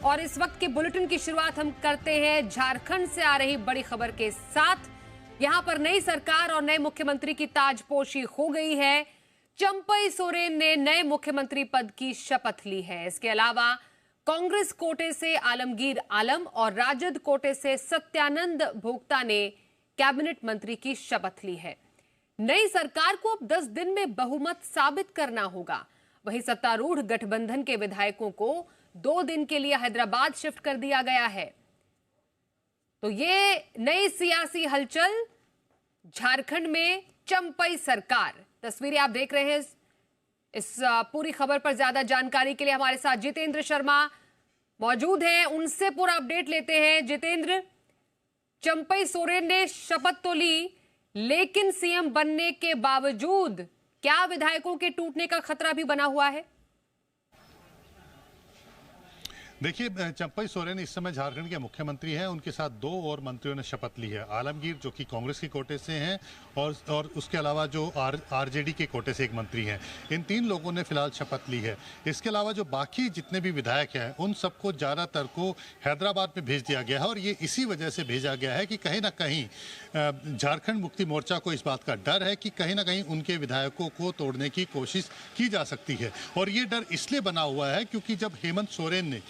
और इस वक्त के बुलेटिन की शुरुआत हम करते हैं झारखंड से आ रही बड़ी खबर के साथ। यहां पर नई सरकार और नए मुख्यमंत्री की ताजपोशी हो गई है। चंपई सोरेन ने नए मुख्यमंत्री पद की शपथ ली है। इसके अलावा कांग्रेस कोटे से आलमगीर आलम और राजद कोटे से सत्यानंद भोक्ता ने कैबिनेट मंत्री की शपथ ली है। नई सरकार को अब 10 दिन में बहुमत साबित करना होगा। वहीं सत्तारूढ़ गठबंधन के विधायकों को 2 दिन के लिए हैदराबाद शिफ्ट कर दिया गया है। तो ये नई सियासी हलचल, झारखंड में चंपई सरकार। तस्वीरें आप देख रहे हैं। इस पूरी खबर पर ज्यादा जानकारी के लिए हमारे साथ जितेंद्र शर्मा मौजूद हैं। उनसे पूरा अपडेट लेते हैं। जितेंद्र, चंपई सोरेन ने शपथ तो ली, लेकिन सीएम बनने के बावजूद क्या विधायकों के टूटने का खतरा भी बना हुआ है? देखिए, चंपई सोरेन इस समय झारखंड के मुख्यमंत्री हैं। उनके साथ 2 और मंत्रियों ने शपथ ली है। आलमगीर जो कि कांग्रेस के कोटे से हैं और उसके अलावा जो आरजेडी के कोटे से एक मंत्री हैं। इन 3 लोगों ने फिलहाल शपथ ली है। इसके अलावा जो बाकी जितने भी विधायक हैं उन सबको ज़्यादातर को हैदराबाद में भेज दिया गया है। और ये इसी वजह से भेजा गया है कि कहीं ना कहीं झारखंड मुक्ति मोर्चा को इस बात का डर है कि कहीं ना कहीं उनके विधायकों को तोड़ने की कोशिश की जा सकती है। और ये डर इसलिए बना हुआ है क्योंकि जब हेमंत सोरेन ने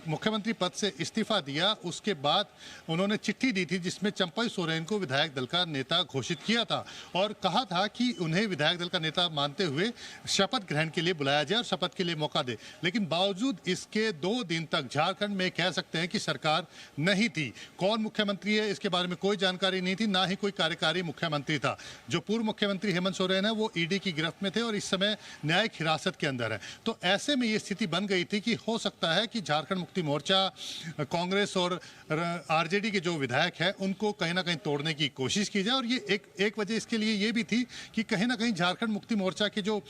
मुख्यमंत्री पद से इस्तीफा दिया, उसके बाद उन्होंने चिट्ठी दी थी जिसमें चंपई सोरेन को विधायक दल का नेता घोषित किया था और कहा था कि उन्हें विधायक दल का नेता मानते हुए शपथ ग्रहण के लिए बुलाया जाए और शपथ के लिए मौका दे। लेकिन बावजूद इसके 2 दिन तक झारखंड में कह सकते हैं कि सरकार नहीं थी। कौन मुख्यमंत्री है इसके बारे में कोई जानकारी नहीं थी, ना ही कोई कार्यकारी मुख्यमंत्री था। जो पूर्व मुख्यमंत्री हेमंत सोरेन है वो ईडी की गिरफ्त में थे और इस समय न्यायिक हिरासत के अंदर है। तो ऐसे में ये स्थिति बन गई थी कि हो सकता है कि झारखंड मुक्ति मोर्चा, कांग्रेस और आरजेडी के जो विधायक हैं उनको कहीं ना कहीं तोड़ने की कोशिश की जाए। और ये एक वजह इसके लिए ये भी थी कि कहीं ना कहीं झारखंड मुक्ति मोर्चा के जो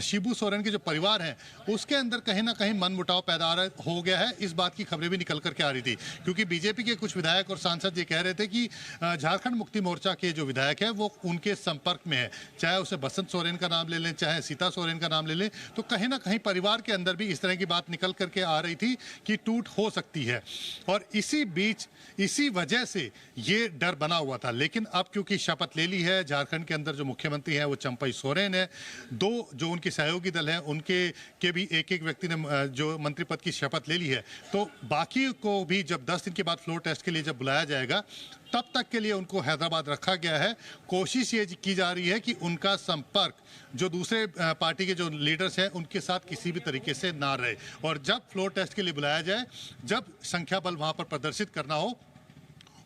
शिबू सोरेन के जो परिवार हैं उसके अंदर कहीं ना कहीं मनमुटाव पैदा हो गया है। इस बात की खबरें भी निकल करके आ रही थी क्योंकि बीजेपी के कुछ विधायक और सांसद ये कह रहे थे कि झारखंड मुक्ति मोर्चा के जो विधायक है वो उनके संपर्क में है। चाहे उसे बसंत सोरेन का नाम ले लें, चाहे सीता सोरेन का नाम ले लें, तो कहीं ना कहीं परिवार के अंदर भी इस तरह की बात निकल करके आ रही थी कि टूट हो सकती है। और इसी बीच इसी वजह से ये डर बना हुआ था। लेकिन अब क्योंकि शपथ ले ली है, झारखंड के अंदर जो मुख्यमंत्री है वो चंपई सोरेन है। 2 जो उनके सहयोगी दल हैं उनके के भी एक व्यक्ति ने जो मंत्री पद की शपथ ले ली है। तो बाकी को भी जब 10 दिन के बाद फ्लोर टेस्ट के लिए जब बुलाया जाएगा तब तक के लिए उनको हैदराबाद रखा गया है। कोशिश ये की जा रही है कि उनका संपर्क जो दूसरे पार्टी के जो लीडर्स हैं उनके साथ किसी भी तरीके से ना रहे। और जब फ्लोर टेस्ट के लिए बुलाया जाए, जब संख्या बल वहां पर प्रदर्शित करना हो,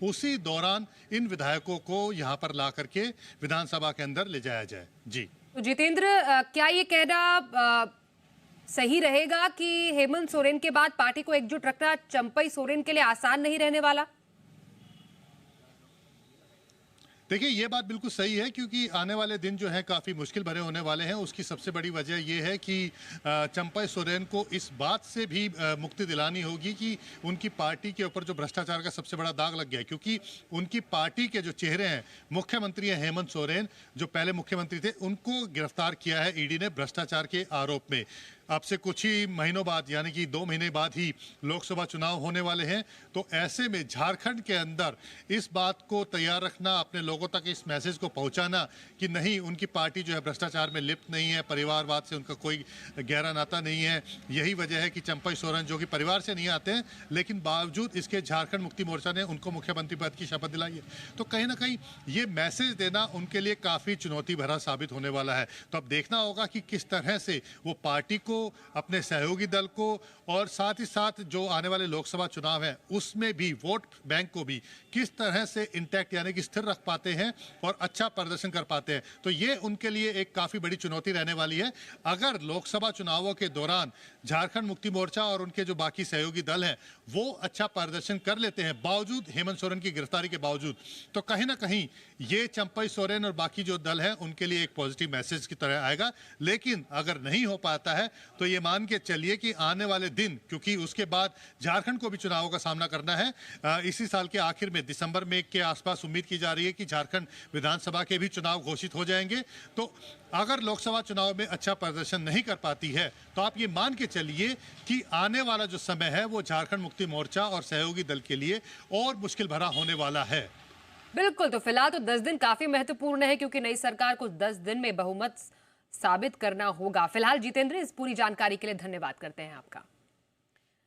उसी दौरान इन विधायकों को यहां पर ला करके विधानसभा के अंदर ले जाया जाए। जी तो जितेंद्र, क्या ये कहना सही रहेगा कि हेमंत सोरेन के बाद पार्टी को एकजुट रखना चंपई सोरेन के लिए आसान नहीं रहने वाला? देखिए, ये बात बिल्कुल सही है क्योंकि आने वाले दिन जो है काफ़ी मुश्किल भरे होने वाले हैं। उसकी सबसे बड़ी वजह यह है कि चंपई सोरेन को इस बात से भी मुक्ति दिलानी होगी कि उनकी पार्टी के ऊपर जो भ्रष्टाचार का सबसे बड़ा दाग लग गया है। क्योंकि उनकी पार्टी के जो चेहरे हैं, मुख्यमंत्री हैं हेमंत सोरेन जो पहले मुख्यमंत्री थे, उनको गिरफ्तार किया है ईडी ने भ्रष्टाचार के आरोप में। अब से कुछ ही महीनों बाद यानी कि 2 महीने बाद ही लोकसभा चुनाव होने वाले हैं। तो ऐसे में झारखंड के अंदर इस बात को तैयार रखना, अपने लोगों तक इस मैसेज को पहुंचाना कि नहीं, उनकी पार्टी जो है भ्रष्टाचार में लिप्त नहीं है, परिवारवाद से उनका कोई गहरा नाता नहीं है। यही वजह है कि चंपई सोरेन जो कि परिवार से नहीं आते हैं लेकिन बावजूद इसके झारखंड मुक्ति मोर्चा ने उनको मुख्यमंत्री पद की शपथ दिलाई है। तो कहीं ना कहीं ये मैसेज देना उनके लिए काफ़ी चुनौती भरा साबित होने वाला है। तो अब देखना होगा कि किस तरह से वो पार्टी को, अपने सहयोगी दल को और साथ ही साथ जो आने वाले लोकसभा चुनाव है उसमें भी वोट बैंक को भी किस तरह से इंटैक्ट यानी कि स्थिर रख पाते हैं और अच्छा प्रदर्शन कर पाते हैं। तो ये उनके लिए एक काफ़ी बड़ी चुनौती रहने वाली है। अगर लोकसभा चुनावों के दौरान झारखंड मुक्ति मोर्चा और उनके जो बाकी सहयोगी दल हैं वो अच्छा प्रदर्शन कर लेते हैं बावजूद हेमंत सोरेन की गिरफ्तारी के बावजूद, तो कहीं ना कहीं ये चंपई सोरेन और बाकी जो दल हैं उनके लिए एक पॉजिटिव मैसेज की तरह आएगा। लेकिन अगर नहीं हो पाता है तो ये मान के चलिए कि आने वाले दिन, क्योंकि उसके बाद झारखंड को भी चुनावों का सामना करना है, इसी साल के आखिर में दिसंबर में के आसपास उम्मीद की जा रही है कि झारखंड विधानसभा के भी चुनाव घोषित हो जाएंगे। तो अगर लोकसभा चुनाव में अच्छा प्रदर्शन नहीं कर पाती है तो आप ये मान के चलिए कि आने वाला जो समय है वो झारखंड मुक्ति मोर्चा और सहयोगी दल के लिए और मुश्किल भरा होने वाला है। बिल्कुल, तो फिलहाल तो 10 दिन काफी महत्वपूर्ण है क्योंकि नई सरकार को 10 दिन में बहुमत साबित करना होगा। फिलहाल जितेंद्र, इस पूरी जानकारी के लिए धन्यवाद करते हैं आपका।